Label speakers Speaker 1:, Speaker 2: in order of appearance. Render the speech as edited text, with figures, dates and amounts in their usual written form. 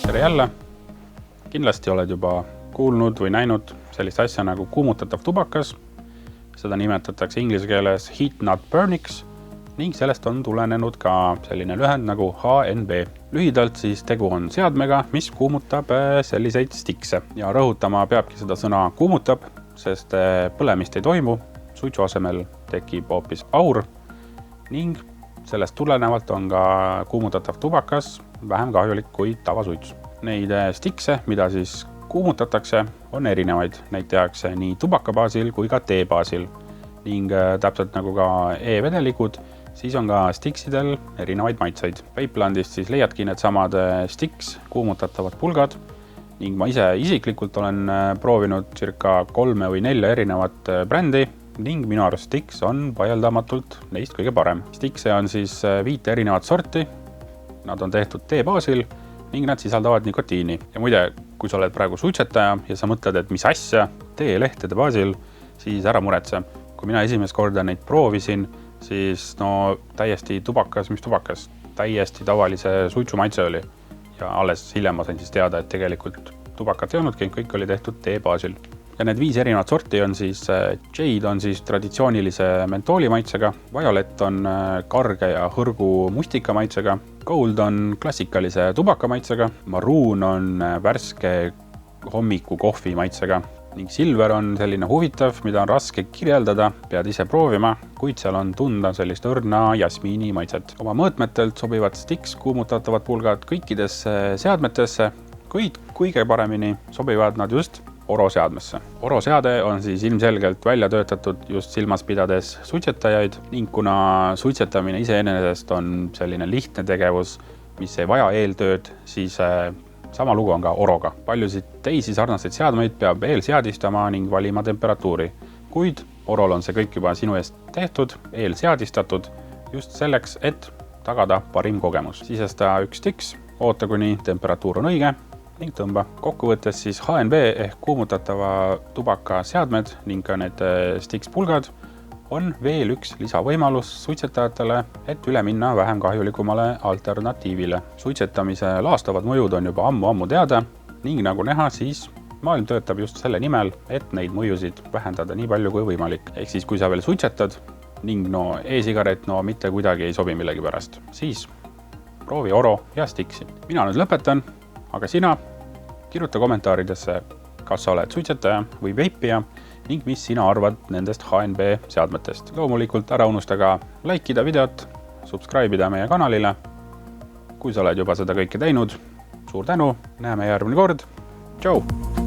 Speaker 1: tere jälle! Kindlasti oled juba kuulnud või näinud sellist asja nagu kuumutatav tubakas. Seda nimetatakse inglise keeles heat not burniks ning sellest on tulenenud ka selline lühend nagu HNB. Lühidalt siis tegu on seadmega, mis kuumutab selliseid stikse. Ja rõhutama peabki seda sõna kuumutab, sest põlemist ei toimu, suitsu asemel tekib hoopis aur ning sellest tulenevalt on ka kuumutatav tubakas vähem kahjulik kui tavasuits. Neid stikse, mida siis kuumutatakse, on erinevaid. Neid tehakse nii tubaka baasil kui ka tee baasil. Ning täpselt nagu ka e-vedelikud, siis on ka stiksidel erinevaid maitseid. Vapelandist siis leiadki need samad stiks, kuumutatavad pulgad ning ma ise isiklikult olen proovinud circa 3 või 4 erinevat brändi ning minu arust stiks on vaieldamatult neist kõige parem. Stikse on siis 5 erinevat sorti, nad on tehtud tee baasil ning nad sisaldavad nikotiini. Ja muide, kui sa oled praegu suitsetaja ja sa mõtled, et mis asja teelehtede baasil, siis ära muretse. Kui mina esimest korda neid proovisin, siis täiesti tubakas, mis tubakas, täiesti tavalise suitsu maitse oli. Ja alles hiljem ma sain siis teada, et tegelikult tubakat ei olnudki, kõik oli tehtud tee baasil. Ja need 5 erinevat sorti on siis, Jade on siis traditsioonilise mentooli maitsega, Violet on karge ja hõrgu mustika maitsega, Gold on klassikalise tubaka maitsega, Maroon on värske hommiku kohvi maitsega ning Silver on selline huvitav, mida on raske kirjeldada, pead ise proovima, kuid seal on tunda sellist õrna jasmiini maitset. Oma mõõtmetelt sobivad stiks kuumutatavad pulgad kõikidesse seadmetesse, kuid kõige paremini sobivad nad just Oro seadmesse. Oro seade on siis ilmselgelt välja töötatud just silmas pidades suitsetajaid ning kuna suitsetamine iseenesest on selline lihtne tegevus, mis ei vaja eeltööd, siis sama lugu on ka Oroga. Paljusid teisi sarnaseid seadmeid peab eelseadistama ning valima temperatuuri, kuid Orol on see kõik juba sinu eest tehtud, eelseadistatud just selleks, et tagada parim kogemus. Sisesta üks stiks, oota kuni temperatuur on õige ning tõmba. Kokkuvõttes siis HNB ehk kuumutatava tubaka seadmed ning ka need stikspulgad on veel üks lisavõimalus suitsetajatele, et üle minna vähem kahjulikumale alternatiivile. Suitsetamise laastavad mõjud on juba ammu teada ning nagu näha, siis maailm töötab just selle nimel, et neid mõjusid vähendada nii palju kui võimalik. Ehk siis kui sa veel suitsetad ning e-sigaret mitte kuidagi ei sobi millegi pärast, siis proovi Oro ja stiksi. Mina nüüd lõpetan, aga sina kirjuta kommentaaridesse, kas sa oled suitsetaja või veipija ning mis sina arvad nendest HNB seadmetest. Loomulikult ära unusta ka likeida videot, subscribe'ida meie kanalile. Kui sa oled juba seda kõike teinud, suur tänu, näeme järgmine kord. Tšau!